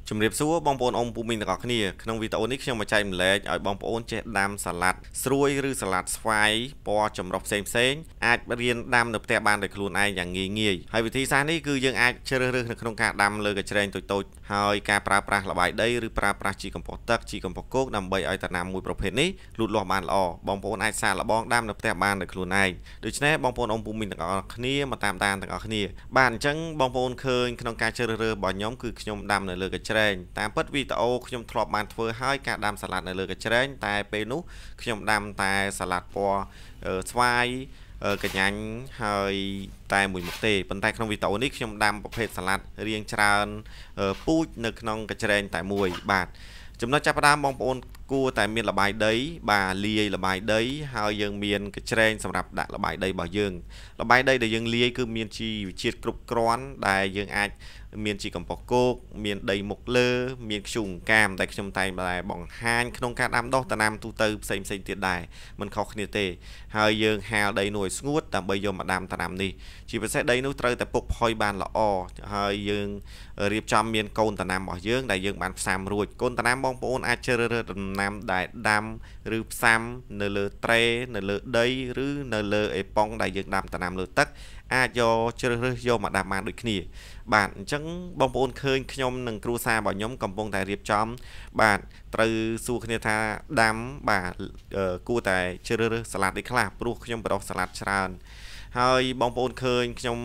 ជំរាបសួរបងប្អូនអ៊ំពូមីងទាំងអស់គ្នាក្នុងវីដេអូនេះខ្ញុំមកចែកម្លែកឲ្យបងប្អូនចេះដាំសាឡាត់ស្រួយឬសាឡាត់ស្វាយពណ៌ចម្រុះផ្សេងអាចរៀនដាំនៅផ្ទះបានដោយខ្លួនឯងយ៉ាងងាយហើយវិធីសាស្ត្រនេះគឺយើងអាចជ្រើសរើសនៅក្នុងការដាំលើកញ្ច្រែងតូចៗហើយការប្រើប្រាស់ល្បាយដីឬប្រើប្រាស់ជីកំប៉ុស្តទឹកជីកំប៉ុស្តគោកដើម្បីឲ្យដំណាំមួយប្រភេទនេះលូតលាស់បានល្អបងប្អូនអាចសាកល្បងដាំនៅផ្ទះបានដោយខ្លួនឯងដូច្នេះបងប្អូនអ៊ំពូមីងទាំងអស់គ្នាមកតាមដានទាំងអស់គ្នាបាទអញ្ចឹងបងប្អូនឃើញក្នុងការជ្រើសរើសរបស់ខ្ញុំគឺខ្ញុំដាំនៅលើកញ្ច្រែងតាមពិតវីដេអូខ្ញុំធ្លាប់បានធ្វើហើយការដាំសាឡាត់នៅលើកញ្ច្រែងតែពេលនោះខ្ញុំដាំតែសាឡាត់ពណ៌ស្វាយកញ្ញាញ់ហើយតែមួយមុខទេប៉ុន្តែក្នុងវីដេអូនេះខ្ញុំដាំប្រភេទសាឡាត់រាងច្រើនពូជនៅក្នុងកញ្ច្រែងតែមួយបាទចំណុចចាប់ផ្ដើមបងប្អូនគួរតែមានល្បាយដីបាទលាយល្បាយដីហើយយើងមានកញ្ច្រែងសម្រាប់ដាក់ល្បាយដីរបស់យើងល្បាយដីដែលយើងលាយគឺមានជីវជាតិគ្រប់គ្រាន់ដែលយើងអាចមានជីកំប៉ុស្តគោកមានដីមុខលើមានធ្យូងកាមដែលខ្ញុំតែងតែបង្ហាញក្នុងការដាំដុះដំណាំទូទៅផ្សេងទៀតដែរមិនខុសគ្នាទេហើយយើងហាលដីនោះឲ្យស្ងួតដើម្បីយកមកដាំដំណាំនេះជាពិសេសដីនោះត្រូវតែពុកផុយបានល្អហើយយើងរៀបចំមានកូនដំណាំរបស់យើងដែលយើងបានផ្សាំរួចកូនដំណាំបងប្អូនអាចជ្រើសរើសដំណាំដែលដាំឬផ្សាំនៅលើត្រេនៅលើដីឬនៅលើអេប៉ុងដែលយើងដាំដំណាំលើទឹកអាចយកជ្រើសរើសយកមកដាំបានដូចគ្នាបាទអញ្ចឹងបងប្អូនឃើញខ្ញុំនិងគ្រួសាររបស់ខ្ញុំកំពុងតែរៀបចំបាទត្រូវសួរគ្នាថាដាំបាទគួរតែជ្រើសរើសសាឡាត់នេះខ្លះព្រោះខ្ញុំបដោះសាឡាត់ច្រើនហើយបងប្អូនឃើញខ្ញុំ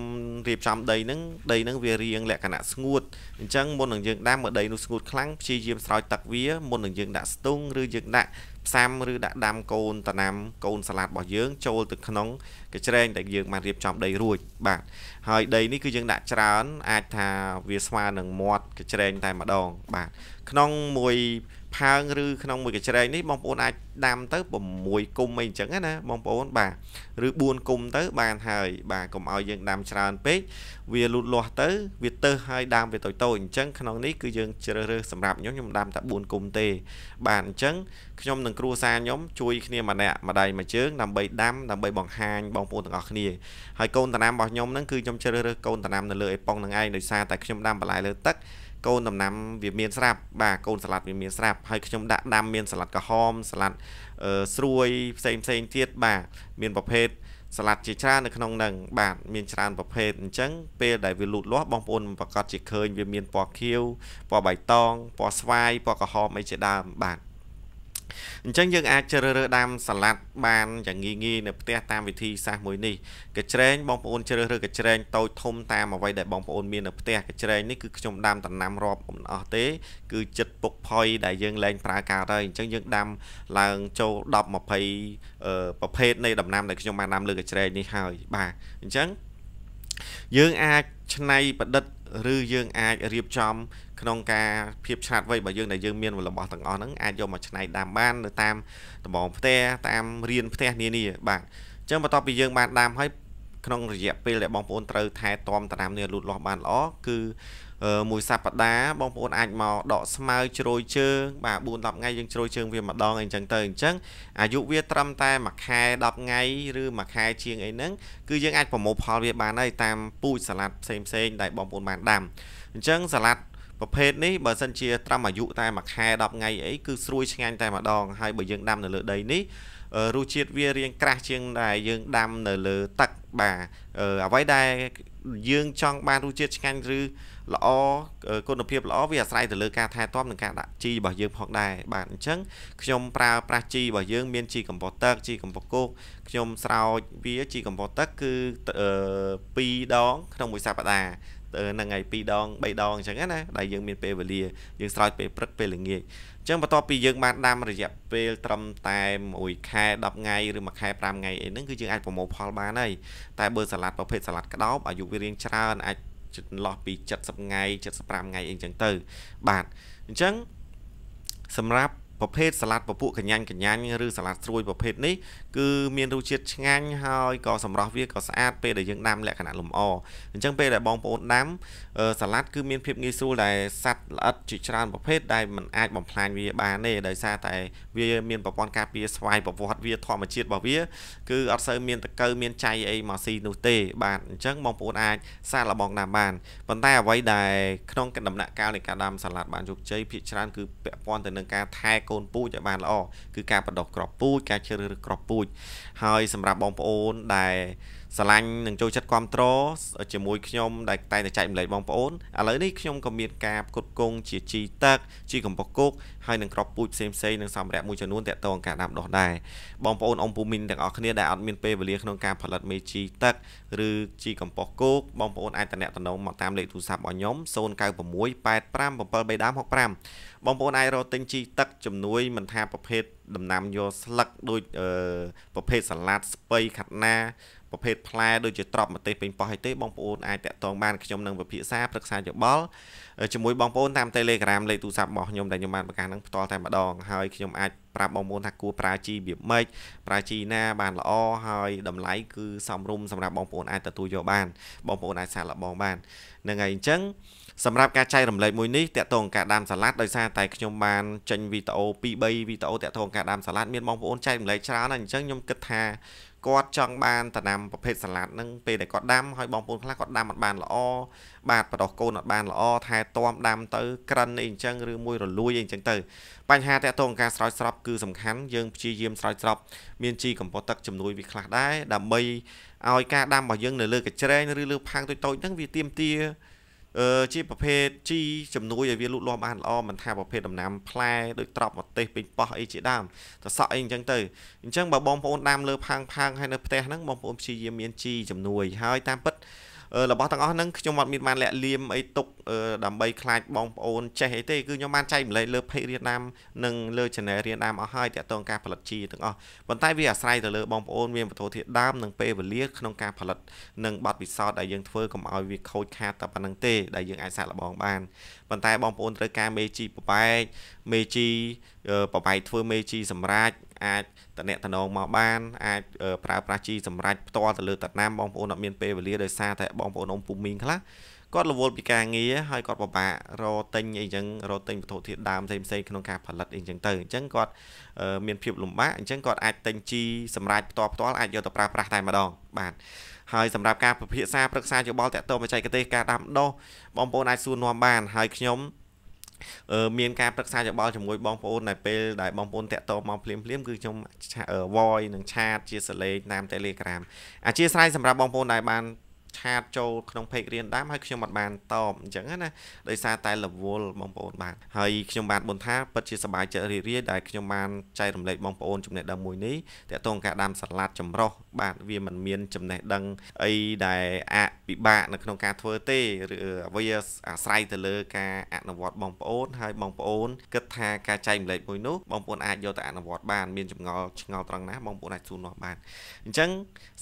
រៀបចំដីហ្នឹងវារៀងលក្ខណៈស្ងួតអញ្ចឹងមុននឹងយើងដាំមើលដីនោះស្ងួតខ្លាំងព្យាយាមស្រោចទឹកវាមុននឹងយើងដាក់ស្ទូងឬយើងដាក់ផ្សាំឬដាក់ដាំកូនដំណាំកូនសាឡាត់របស់យើងចូលទៅក្នុងកញ្ច្រែងដែលយើងបានរៀបចំដីរួចបាទហើយដីនេះគឺយើងដាក់ច្រើនអាចថាវាស្មើនឹងមាត់កញ្ច្រែងតែម្ដងបាទក្នុងមួយផើងឬក្នុងមួយកញ្ច្រែងនេះបងប្អូនអាចដាំទៅ6គុំអីអញ្ចឹងណាបងប្អូនបាទឬ4គុំទៅបានហើយបាទកុំឲ្យយើងដាំច្រើនពេកវាលូតលាស់ទៅវាទៅហើយដាំវាតូចអញ្ចឹងក្នុងនេះគឺយើងជ្រើសរើសសម្រាប់ខ្ញុំដាំតែ4គុំទេបាទអញ្ចឹងខ្ញុំនិងគ្រួសារខ្ញុំជួយគ្នាម្នាក់ម្ដាយមួយជើងដើម្បីដាំដើម្បីបង្ហាញបងប្អូនទាំងអស់គ្នាហើយកូនដំណាំរបស់ខ្ញុំហ្នឹងគឺខ្ញុំជ្រើសរើសកូនដំណាំនៅលើអេប៉ុងហ្នឹងឯងដោយសារតែខ្ញុំដាំបន្លែលើទឹកកូនដំណាំវាមានស្រាប់បាទកូនសាឡាត់វាមានស្រាប់ហើយខ្ញុំដាក់ដាំមានសាឡាត់ក្រហមសាឡាត់ស្រួយផ្សេងទៀតបាទមានប្រភេទសាឡាត់ជាច្រើននៅក្នុងហ្នឹងបាទមានច្រើនប្រភេទអញ្ចឹងពេលដែលវាលូតលាស់បងប្អូនប្រកាសជាឃើញវាមានពណ៌ខៀវពណ៌បៃតងពណ៌ស្វាយពណ៌ក្រហមអីជាដើមបាទអញ្ចឹងយើងអាចជ្រើសរើសដាំសាឡាត់បានយ៉ាងងាយនៅផ្ទះតាមវិធីសាស្ត្រមួយនេះកញ្ច្រែងបងប្អូនជ្រើសរើសកញ្ច្រែងតូចធំតាមអ្វីដែលបងប្អូនមាននៅផ្ទះកញ្ច្រែងនេះគឺខ្ញុំដាំដំណាំរាប់មិនអស់ទេគឺចិត្តពុកផុយដែលយើងលែងប្រើការហើយអញ្ចឹងយើងដាំឡើងចូល10 20ប្រភេទនៃដំណាំដែលខ្ញុំបានដាំលើកញ្ច្រែងនេះហើយបាទអញ្ចឹងយើងអាចច្នៃប្រឌិតឬយើងអាចរៀបចំក្នុងការភាពឆ្លាតវៃរបស់យើងដែលយើងមានរបស់ទាំងអស់ហ្នឹងអាចយកមកច្នៃដាំបាននៅតាមតំបន់ផ្ទះតាមរានផ្ទះនានាបាទអញ្ចឹងបន្ទាប់ពីយើងបានដាំហើយក្នុងរយៈពេលដែលបងប្អូនត្រូវថែទាំដំណាំនេះលូតលាស់បានល្អគឺមួយសប្តាហ៍បងប្អូនអាចមកដកស្មៅជ្រោយជើងបាទ4-10ថ្ងៃយើងជ្រោយជើងវាម្ដងអីចឹងទៅអញ្ចឹងអាយុវាត្រឹមតែ1ខែ10ថ្ងៃឬ1ខែជាងអីហ្នឹងគឺយើងអាចប្រមូលផលវាបានហើយតាមពូជសាឡាត់ផ្សេងដែលបងប្អូនបានដាំអញ្ចឹងសាឡាត់ប្រភេទនេះបើសិនជាត្រឹមអាយុតែ1ខែ10ថ្ងៃអីគឺស្រួយឆ្ងាញ់តែម្ដងហើយបើយើងដាំនៅលើដីនេះរសជាតិវារៀងក្រាស់ជាងដែលយើងដាំនៅលើទឹកបាទអ្វីដែលយើងចង់បានរសជាតិឆ្ងាញ់ឬល្អគុណភាពល្អវាអាស្រ័យទៅលើការថែទាំនិងការដាក់ជីរបស់យើងផងដែរបាទអញ្ចឹងខ្ញុំប្រើប្រាស់ជីរបស់យើងមានជីកំប៉ុស្តទឹកជីកំប៉ុស្តគោកខ្ញុំស្រោចវាជីកំប៉ុស្តទឹកគឺ2 ដងក្នុងមួយសប្តាហ៍ហ្នឹងហើយ2 ដង 3 ដងអញ្ចឹងណាដែលយើងមានពេលវេលាយើងស្រោចពេលព្រឹកពេលល្ងាចអញ្ចឹងបន្ទាប់ពីយើងបានដាំរយៈពេលត្រឹមតែ1ខែ10ថ្ងៃឬ1ខែ5ថ្ងៃអីហ្នឹងគឺយើងអាចប្រមូលផលបានហើយតែបើសាឡាត់ប្រភេទសាឡាត់ក្តោបអាយុវារៀងច្រើនអាចចន្លោះពី70ថ្ងៃ75ថ្ងៃអីចឹងទៅបាទអញ្ចឹងសម្រាប់ ប្រភេទសាឡាត់ពពួកកញ្ញាញឬសាឡាត់ស្រួយប្រភេទនេះគឺមានរសជាតិឆ្ងាញ់ហើយក៏សម្រស់វាក៏ស្អាតពេលដែលយើងដាំលក្ខណៈលម្អអញ្ចឹងពេលដែលបងប្អូនដាំសាឡាត់គឺមានភាពងាយស្រួលដែលសត្វល្អិតជាច្រើនប្រភេទដែលមិនអាចបំផ្លាញវាបានទេដោយសារតែវាមានប្រព័ន្ធការពារស្វ័យប្រវត្តិវាធម្មជាតិរបស់វាគឺអត់សូវមានតកូវមានចៃអីមកស៊ីនោះទេបាទអញ្ចឹងបងប្អូនអាចសាកល្បងដាំបានប៉ុន្តែអ្វីដែលក្នុងដំណាក់កាលនៃការដាំសាឡាត់បានជោគជ័យភាគច្រើនគឺពាក់ព័ន្ធទៅនឹងការថែកូនពូជឲ្យបានល្អគឺការបដិគ្រាប់ពូជការជ្រើសរើសគ្រាប់ពូជហើយសម្រាប់បងប្អូនដែលស្រឡាញ់នឹងចូលចិត្តគាំទ្រជាមួយខ្ញុំដែលតែងតែចែកម្លែកបងប្អូនឥឡូវនេះខ្ញុំក៏មានការផ្គត់ផ្គង់ជាជីទឹកជីកំប៉ុស្តគោកហើយនឹងគ្រាប់ពូជផ្សេងនឹងសម្ភារៈមួយចំនួនតាក់ទងការដាំដុះដែរបងប្អូនអ៊ំពូមីនទាំងអស់គ្នាដែលអត់មានពេលវេលាក្នុងការផលិតមេជីទឹកឬជីកំប៉ុស្តគោកបងប្អូនអាចតំណមកតាមលេខទូរស័ព្ទរបស់ខ្ញុំ096857365បងប្អូនអាចរកទិញជីទឹកជំនួយមិនថាប្រភេទដំណាំយកស្លឹកដូចប្រភេទសាឡាត់ស្ពៃខាត់ណាប្រភេទផ្លែដូចជាត្រប់ម្ទេសពេញប៉ោះអីទេបងប្អូនអាចតាក់ទងបានខ្ញុំនឹងពិភាក្សាប្រឹក្សាយោបល់ជាមួយបងប្អូនតាម Telegram លេខទូរស័ព្ទរបស់ខ្ញុំដែលខ្ញុំបានប្រកាសនឹងផ្ទាល់តែម្ដងហើយខ្ញុំអាចប្រាប់បងប្អូនថាគួរប្រើជីរបៀបម៉េចប្រើជីណាបានល្អហើយតម្លៃគឺសមរម្យសម្រាប់បងប្អូនអាចទទួលយកបានបងប្អូនអាចសាកល្បងបានហ្នឹងហើយអញ្ចឹងសម្រាប់ការចែករំលែកមួយនេះតាក់ទងការដាំសាឡាត់ដោយសារតែខ្ញុំបានចេញវីដេអូ 2-3 វីដេអូតាក់ទងការដាំសាឡាត់មានបងប្អូនចែករំលែកច្រើនហើយអញ្ចឹងខ្ញុំគិតថាគាត់ចង់បានដំណាំប្រភេទសាឡាត់ហ្នឹងពេលដែលគាត់ដាំហើយបងប្អូនខ្លះគាត់ដាំអត់បានល្អបាទបដោះកូនអត់បានល្អថែទាំដាំទៅក្រិនអីអញ្ចឹងឬមួយរលួយអីអញ្ចឹងទៅបញ្ហាតាក់ទងការស្រោចស្រពគឺសំខាន់យើងព្យាយាមស្រោចស្រពមានជីកំប៉ុស្តទឹកជំនួយវាខ្លះដែរដើម្បីឲ្យការដាំរបស់យើងនៅលើកញ្ច្រែងឬលើផាំងតូចៗហ្នឹងវាទាមទារជាប្រភេទជីជំនួយឲ្យវាលូតលាស់បានល្អមិនថាប្រភេទដំណាំផ្លែដូចត្រប់ម្ទេសពេញប៉ោះអីជាដើមតសក់អីអញ្ចឹងទៅអញ្ចឹងបើបងប្អូនដាំលើផាំងហើយនៅផ្ទះហ្នឹងបងប្អូនព្យាយាមមានជីជំនួយហើយតាមពិតរបស់ទាំងអស់ហ្នឹងខ្ញុំអត់មានបានលាក់លៀមអីទុកដើម្បីខ្លាចបងប្អូនចេះអីទេគឺខ្ញុំបានចែកម្លែកលើ page រៀនដាំនិងលើ channel រៀនដាំអស់ហើយតាក់ទងការផលិតជីទាំងអស់ប៉ុន្តែវាអាស្រ័យទៅលើបងប្អូនមានវត្ថុធាតុដើមនិងពេលវេលាក្នុងការផលិតនិងបទពិសោធន៍ដែលយើងធ្វើកុំឲ្យវាខូចខាតតែប៉ុណ្្នឹងទេដែលយើងអាចសាកល្បងបានប៉ុន្តែបងប្អូនត្រូវការមេជីប្របែកមេជីប្របែកធ្វើមេជីសម្រាប់អាចតំណមកបានអាចប្រើប្រាស់ជីសម្រាប់ផ្ទាល់ទៅលើដំណាំបងប្អូនអត់មានពេលវេលាដោយសារតែបងប្អូនអ៊ំពូមីងខ្លះគាត់រវល់ពីការងារហើយគាត់ពិបាករកទិញអីចឹងរកទិញវត្ថុធាតុដើមផ្សេងក្នុងការផលិតអីចឹងទៅអញ្ចឹងគាត់មានភាពលំបាកអញ្ចឹងគាត់អាចទិញជីសម្រាប់ផ្ទាល់អាចយកទៅប្រើប្រាស់តែម្ដងបាទហើយសម្រាប់ការពិភាក្សាប្រឹក្សាយោបល់តាក់ទងបច្ចេកទេសការដាំដុះបងប្អូនអាចសួរនាំបានហើយខ្ញុំមានការប្រឹក្សាយោបល់ជាមួយបងប្អូនដែលពេលដែលបងប្អូនតាក់ទងមកភ្លាមគឺខ្ញុំ voice និង chat ជាសលេងតាម Telegram អធិស្ឋានសម្រាប់បងប្អូនដែលបានឆាតចូលក្នុង page រៀនដាំហើយខ្ញុំអត់បានតបអញ្ចឹងណាដោយសារតែរវល់បងប្អូនបាទហើយខ្ញុំបានបុណ្យថាពិតជាសប្បាយចិត្តរីករាយដែលខ្ញុំបានចែករំលែកបងប្អូនចំណេះដឹងមួយនេះតាក់ទងការដាំសាឡាត់ចម្រុះបាទវាមិនមានចំណេះដឹងអីដែលពិបាកនៅក្នុងការធ្វើទេឬអ្វីអាស្រ័យទៅលើការអនុវត្តបងប្អូនហើយបងប្អូនគិតថាការចែករំលែកមួយនោះបងប្អូនអាចយកទៅអនុវត្តបានមានចម្ងល់ឆ្ងល់ត្រង់ណាបងប្អូនអាចសួរនាំបានអញ្ចឹង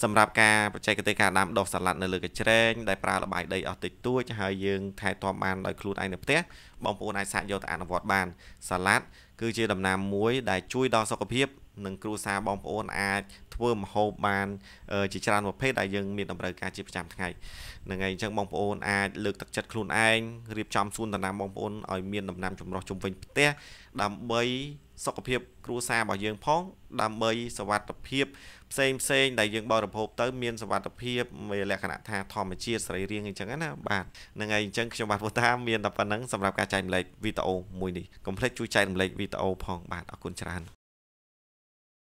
សម្រាប់ការបច្ចេកទេសការដាំដុះសាឡាត់នៅលើកញ្ច្រែងដែលប្រើល្បាយដីអស់តិចតួចហើយយើងថែទាំបានដោយខ្លួនឯងនៅផ្ទះបងប្អូនអាចសាកយកទៅអនុវត្តបានសាឡាត់គឺជាដំណាំមួយដែលជួយដល់សុខភាពនិងគ្រួសារបងប្អូនអាចធ្វើម្ហូបបានជាច្រើនប្រភេទដែលយើងមានតម្រូវការជាប្រចាំថ្ងៃហ្នឹងហើយអញ្ចឹងបងប្អូនអាចលើកទឹកចិត្តខ្លួនឯងរៀបចំសួនដំណាំបងប្អូនឲ្យមានដំណាំចម្រុះជុំវិញផ្ទះដើម្បីសុខភាពគ្រួសាររបស់យើងផងដើម្បីសុវត្ថិភាពផ្សេងដែលយើងបរិភោគទៅមានសុវត្ថិភាពមានលក្ខណៈថាធម្មជាតិសរីរាង្គអញ្ចឹងណាបាទហ្នឹងហើយអញ្ចឹងខ្ញុំបាទពុទ្ធថាមានតែប៉ុណ្្នឹងសម្រាប់ការចែករំលែកវីដេអូមួយនេះកុំភ្លេចជួយចែករំលែកវីដេអូផងបាទអរគុណច្រើន